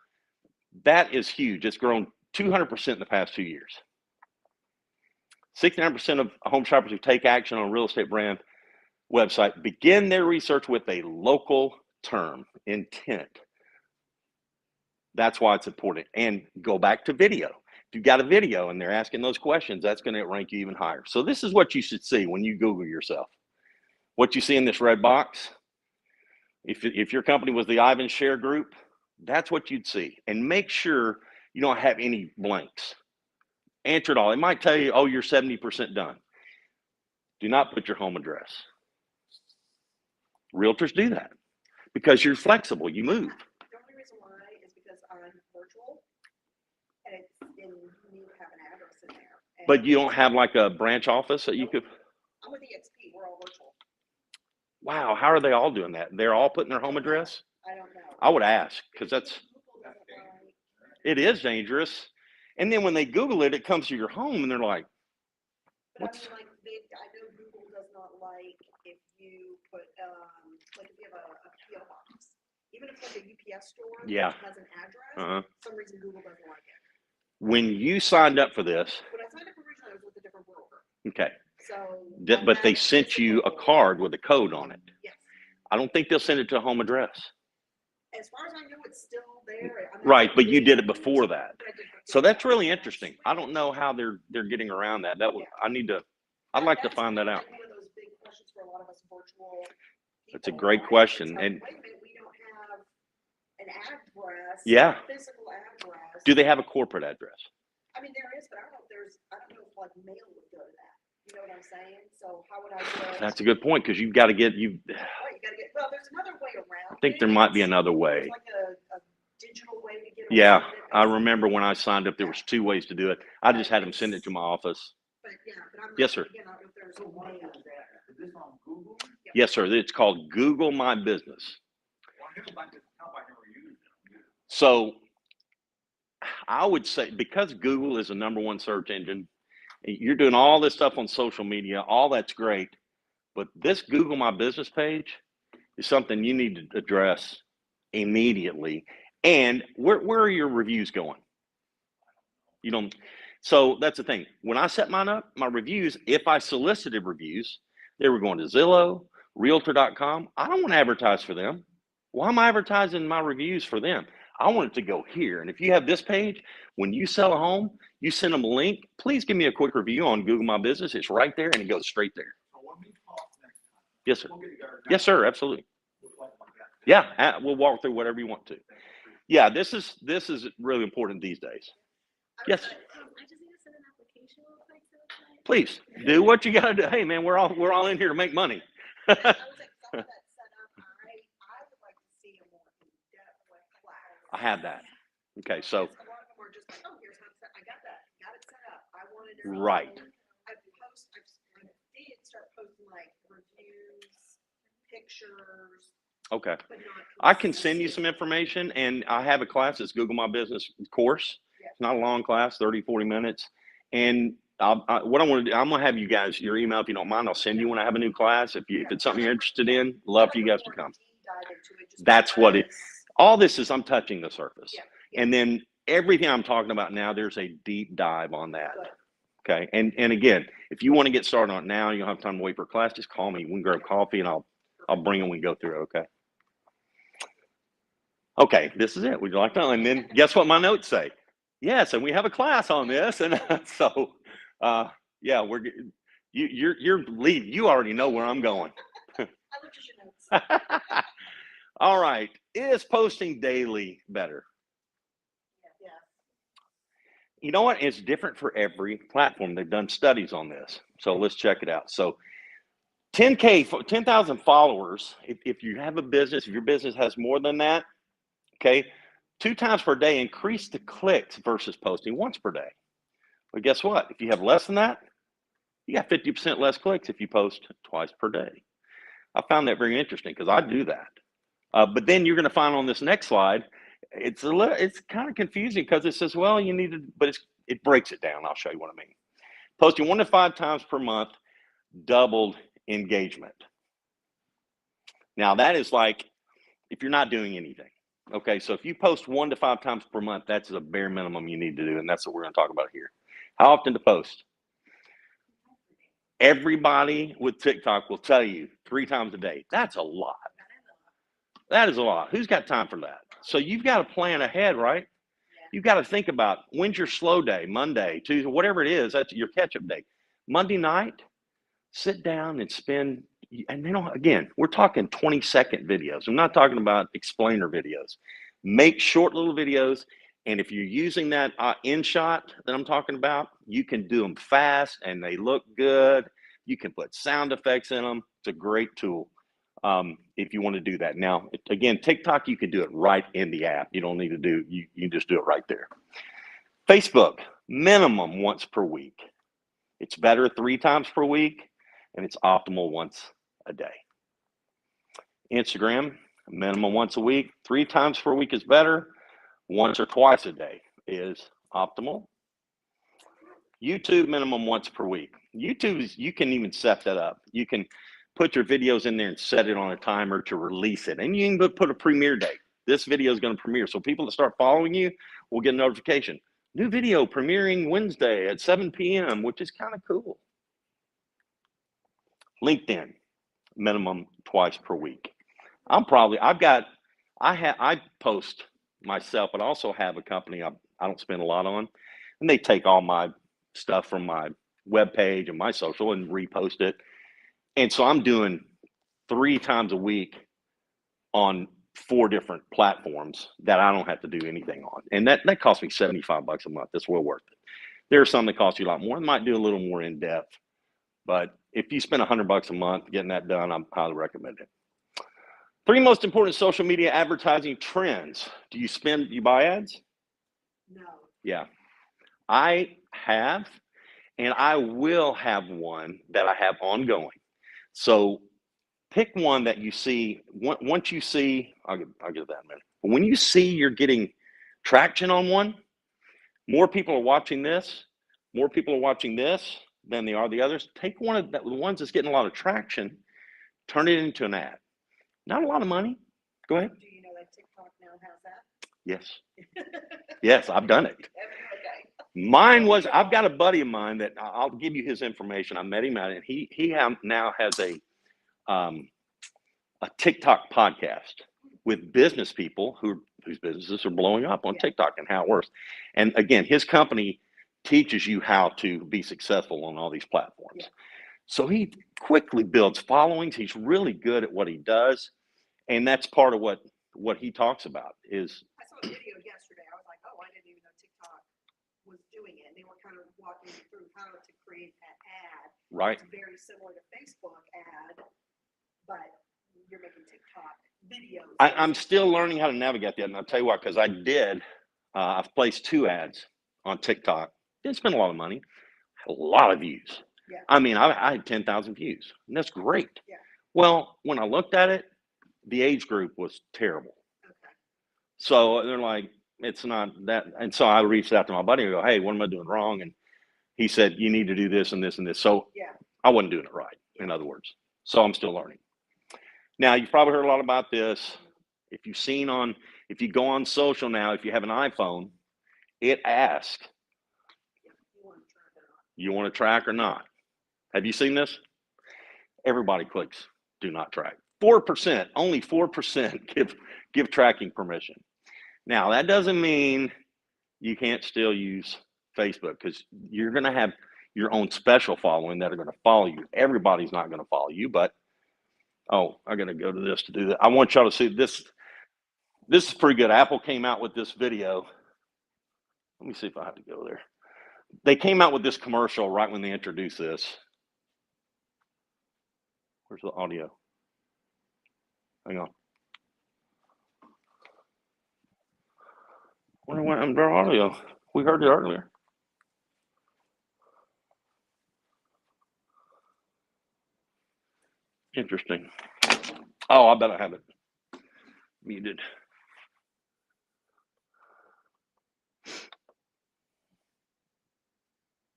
That is huge. It's grown 200% in the past 2 years. 69% of home shoppers who take action on a real estate brand website begin their research with a local term, intent. That's why it's important. And go back to video. If you've got a video and they're asking those questions, that's going to rank you even higher. So this is what you should see when you Google yourself. What you see in this red box, if your company was the Ivan Share Group, that's what you'd see. And make sure you don't have any blanks. Answer it all. It might tell you, oh, you're 70% done. Do not put your home address. Realtors do that because you're flexible. You move. The only reason why is because I'm virtual, and you need to have an address in there. And But you don't have like a branch office that you could. I'm with EXP, we're all virtual. Wow, how are they all doing that? They're all putting their home address? I don't know. I would ask, because that's, Google doesn't like- it is dangerous. And then when they Google it, it comes to your home and they're like, But what's, I mean, like, I know Google does not like if you put, like if you have a PO box, even if it's like a UPS store Yeah. that has an address, uh-huh. for some reason Google doesn't like it. When you signed up for this, When I signed up originally, I was with a different broker, okay, so. but they sent you a card with a code on it. Yes, I don't think they'll send it to a home address. as far as I know, it's still there. I'm not Right, sure but you if did it it's- before that. but I did it So before that's that. really interesting. I don't know how they're getting around that. I'd like to That's find that like out. one of those big questions for a lot of us virtual That's a people, great right? question. It's like, And wait a minute, we don't have an address. Yeah. A physical address. do they have a corporate address? I mean, there is, but I don't know if like mail would go to that. You know what I'm saying? So how would I get? That's a good point, because you've got to get, Right, you gotta get, well, there's another way around. I think there might be another way. There's like a digital way to get. Yeah, around it, I basically. remember when I signed up, there was 2 ways to do it. I just had them send it to my office. But yeah, but I'm not. Yes, sir. Again, I don't know if there's So a why way. is that? Is this on Google? Yes, sir. It's called Google My Business. Why never like this, how I never used it? So I would say, because Google is the #1 search engine, you're doing all this stuff on social media, all that's great. But this Google My Business page is something you need to address immediately. And where are your reviews going? You don't. So that's the thing. When I set mine up, my reviews, if I solicited reviews, they were going to Zillow, Realtor.com. I don't want to advertise for them. Why am I advertising my reviews for them? I want it to go here. And if you have this page, when you sell a home, you send them a link. Please give me a quick review on Google My Business. It's right there, and it goes straight there. So when we talk next time. Yes, sir. We'll get together. Yes, sir. Absolutely. We'll talk about that. Yeah, we'll walk through whatever you want to. Yeah, this is really important these days. Yes. I just need to send an application real quick to the client. Please do what you got to do. Hey, man, we're all in here to make money. I was like, some of that set up, I would like to see a more in-depth like class. I have that. Okay, so Because a lot of them are just like, oh, here's how it's set. I got that. Got it set up. I wanted to. Right. I did start posting like reviews, pictures, Okay. but not. I can send you some information, and I have a class. It's Google My Business course. It's not a long class, 30, 40 minutes. And what I want to do, I'm going to have you guys, your email, if you don't mind, I'll send you when I have a new class. If it's something you're interested in, love for you guys to come. That's what it, all this is, I'm touching the surface. Yeah. And then everything I'm talking about now, there's a deep dive on that. Good. Okay. And again, if you want to get started on it now, you don't have time to wait for class, just call me. We can grab coffee and I'll bring it when we go through it. Okay. Okay, this is it. Would you like to? And then guess what my notes say? Yes, and we have a class on this, and so yeah, you're lead. You already know where I'm going. I looked at your notes. All right, is posting daily better? Yeah. You know what? It's different for every platform. They've done studies on this, so let's check it out. So 10,000 followers. If you have a business, if your business has more than that. Okay, 2 times per day, increase the clicks versus posting once per day. But guess what? If you have less than that, you got 50% less clicks if you post twice per day. I found that very interesting because I do that. But then you're going to find on this next slide, it's kind of confusing because it says, well, you need to, but it breaks it down. I'll show you what I mean. Posting 1 to 5 times per month, doubled engagement. Now that is like if you're not doing anything. Okay, so if you post 1 to 5 times per month, that's the bare minimum you need to do, and that's what we're going to talk about here. How often to post? Everybody with TikTok will tell you 3 times a day. That's a lot. That is a lot. Who's got time for that? So you've got to plan ahead, right? You've got to think about when's your slow day, Monday, Tuesday, whatever it is, that's your catch-up day. Monday night, sit down and spend. And then again, we're talking 20-second videos. I'm not talking about explainer videos. Make short little videos. And if you're using that InShot that I'm talking about, you can do them fast and they look good. You can put sound effects in them. It's a great tool if you want to do that. Now, again, TikTok, you can do it right in the app. You don't need to do, you just do it right there. Facebook, minimum once per week. It's better 3 times per week, and it's optimal once a day. Instagram, minimum once a week. 3 times per week is better. Once or twice a day is optimal. YouTube, minimum once per week. YouTube, you can even set that up. You can put your videos in there and set it on a timer to release it. And you can put a premiere date. This video is going to premiere. So people that start following you will get a notification. New video premiering Wednesday at 7 p.m., which is kind of cool. LinkedIn, minimum twice per week. I post myself, but I also have a company I don't spend a lot on, and they take all my stuff from my webpage and my social and repost it. And so I'm doing 3 times a week on 4 different platforms that I don't have to do anything on. And that costs me $75 a month. That's well worth it. There are some that cost you a lot more. It might do a little more in depth, but if you spend $100 a month getting that done, I'm highly recommend it. 3 most important social media advertising trends. Do you buy ads? No. Yeah, I have, and I will have one that I have ongoing. So pick one that you see. Once you see, I'll get that in a minute. But when you see you're getting traction on one, more people are watching this, than they are the others. Take one of the ones that's getting a lot of traction, turn it into an ad. Not a lot of money. Go ahead. Do you know that TikTok now has that? Yes. Yes, I've done it. Okay. Mine was, I've got a buddy of mine that I'll give you his information. I met him at it. He now has a TikTok podcast with business people whose businesses are blowing up on TikTok and how it works. And again, his company teaches you how to be successful on all these platforms. So he quickly builds followings. He's really good at what he does. And that's part of what he talks about is. I saw a video yesterday. I was like, oh, I didn't even know TikTok was doing it. They were kind of walking me through how to create that ad. Right. It's very similar to Facebook ad, but you're making TikTok videos. I'm still learning how to navigate that. And I'll tell you what, because I've placed 2 ads on TikTok. Didn't spend a lot of money, had a lot of views. Yeah. I mean, I had 10,000 views, and that's great. Yeah. Well, when I looked at it, the age group was terrible. Okay. So they're like, it's not that. And so I reached out to my buddy and go, hey, what am I doing wrong? And he said, you need to do this and this and this. So Yeah. I wasn't doing it right, in other words. So I'm still learning. Now, you've probably heard a lot about this. If you go on social now, if you have an iPhone, it asks, you want to track or not? Have you seen this? Everybody clicks do not track. 4%, only 4% give tracking permission. Now, that doesn't mean you can't still use Facebook, because you're going to have your own special following that are going to follow you. Everybody's not going to follow you, but oh, I'm going to go to this to do that. I want y'all to see this. This is pretty good. Apple came out with this video. Let me see if I have to go there. They came out with this commercial right when they introduced this. Where's the audio? Hang on. Where went our audio? We heard it earlier. Interesting. Oh, I bet I have it muted.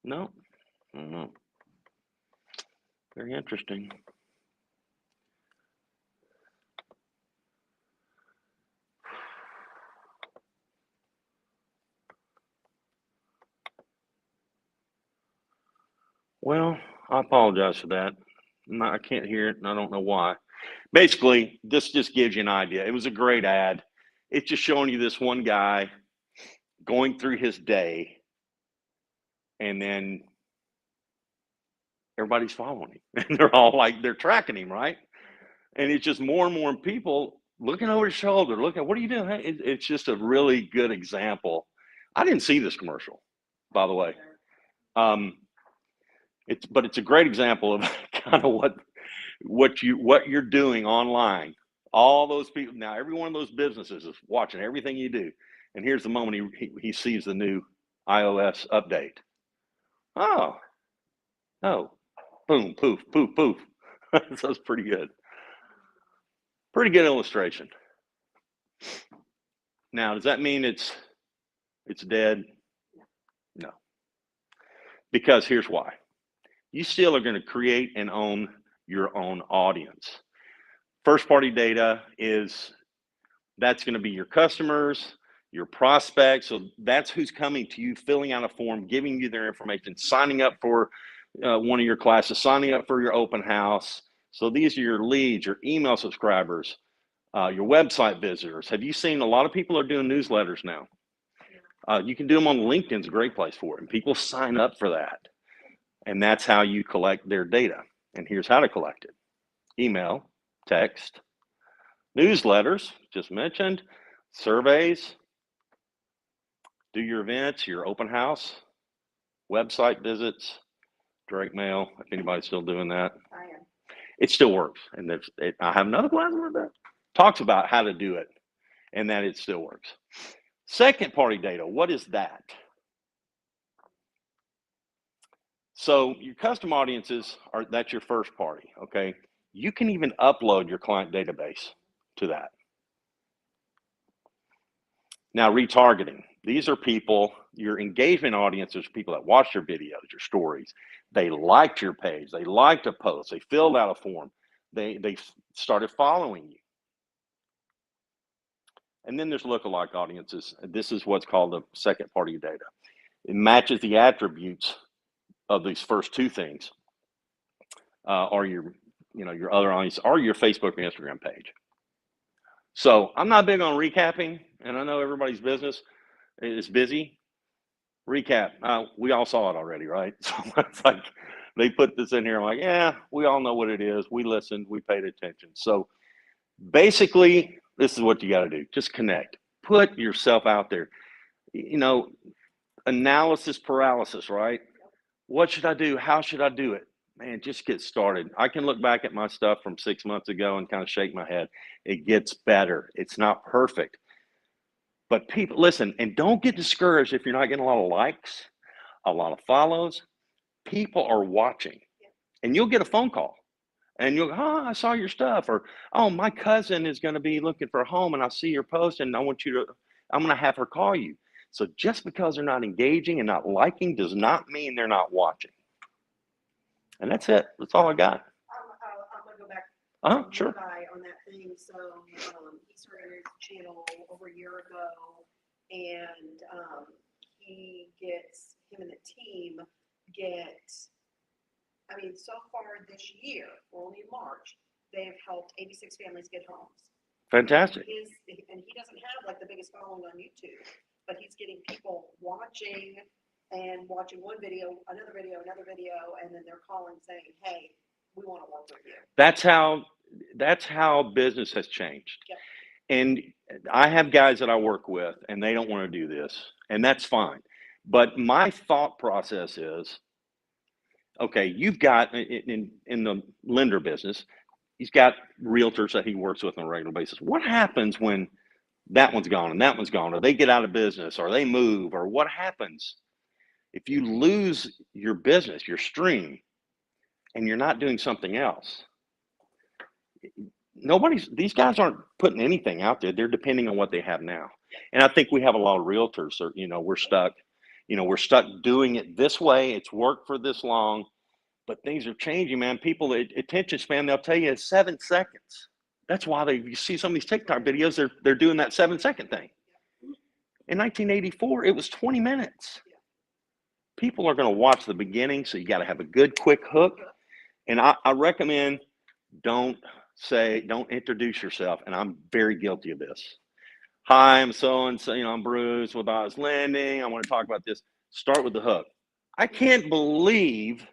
No, I don't know. Very interesting. Well, I apologize for that. I can't hear it, and I don't know why. Basically, this just gives you an idea. It was a great ad. It's just showing you this one guy going through his day, and then everybody's following him. And they're all like, they're tracking him, right? And it's just more and more people looking over his shoulder, looking, what are you doing? It's just a really good example. I didn't see this commercial, by the way. But it's a great example of kind of what you're doing online. All those people now, every one of those businesses is watching everything you do. And here's the moment he sees the new iOS update. Oh, boom, poof, poof, poof. So it's pretty good. Pretty good illustration. Now, does that mean it's dead? No. Because here's why. You still are going to create and own your own audience. First party data that's going to be your customers, your prospects. So that's who's coming to you, filling out a form, giving you their information, signing up for one of your classes, signing up for your open house. So these are your leads, your email subscribers, your website visitors. Have you seen a lot of people are doing newsletters now? You can do them on LinkedIn. It's a great place for it. And people sign up for that. And that's how you collect their data. And here's how to collect it. Email, text, newsletters, just mentioned, surveys, do your events, your open house, website visits, direct mail, if anybody's still doing that. I am. It still works. And I have another class with that. Talks about how to do it and that it still works. Second party data, what is that? So your custom audiences that's your first party, okay? You can even upload your client database to that. Now, retargeting. These are people, your engagement audiences, people that watch your videos, your stories. They liked your page. They liked a post. They filled out a form. They started following you. And then there's lookalike audiences. This is what's called the second party data. It matches the attributes of these first two things, or your other audience, or your Facebook or Instagram page. So I'm not big on recapping, and I know everybody's business is busy. Recap, we all saw it already, right? So it's like they put this in here. I'm like, yeah, we all know what it is. We listened, we paid attention. So basically, this is what you got to do. Just connect. Put yourself out there. Analysis paralysis, right? What should I do? How should I do it? Man, just get started. I can look back at my stuff from 6 months ago and kind of shake my head. It gets better. It's not perfect. But people, listen, and don't get discouraged if you're not getting a lot of likes, a lot of follows. people are watching, and you'll get a phone call. And you'll go, oh, I saw your stuff, or oh, my cousin is going to be looking for a home, and I see your post, and I'm going to have her call you. So just because they're not engaging and not liking does not mean they're not watching. And that's it. That's all I got. I'm gonna go back. Sure. Levi on that thing, so, he started his channel over a year ago, and, him and the team get, I mean, so far this year, we're only in March, they've helped 86 families get homes. Fantastic. And he doesn't have like the biggest following on YouTube, but he's getting people watching and watching one video, another video, and then they're calling saying, hey, we want to work with you. That's how business has changed. Yep. And I have guys that I work with, and they don't want to do this, and that's fine. But my thought process is, okay, you've got in the lender business, he's got realtors that he works with on a regular basis. What happens when that one's gone and that one's gone, or they get out of business, or they move, or what happens if you lose your business, your stream, and you're not doing something else? These guys aren't putting anything out there. They're depending on what they have now. And I think we have a lot of realtors that, we're stuck doing it this way. It's worked for this long, but things are changing, man. People, attention span, they'll tell you it's 7 seconds. That's why you see some of these TikTok videos, they're doing that 7-second thing. In 1984, it was 20 minutes. People are going to watch the beginning, so you got to have a good, quick hook. And I recommend don't introduce yourself. And I'm very guilty of this. Hi, I'm so-and-so, I'm Bruce with Oz Lending. I want to talk about this. Start with the hook. I can't believe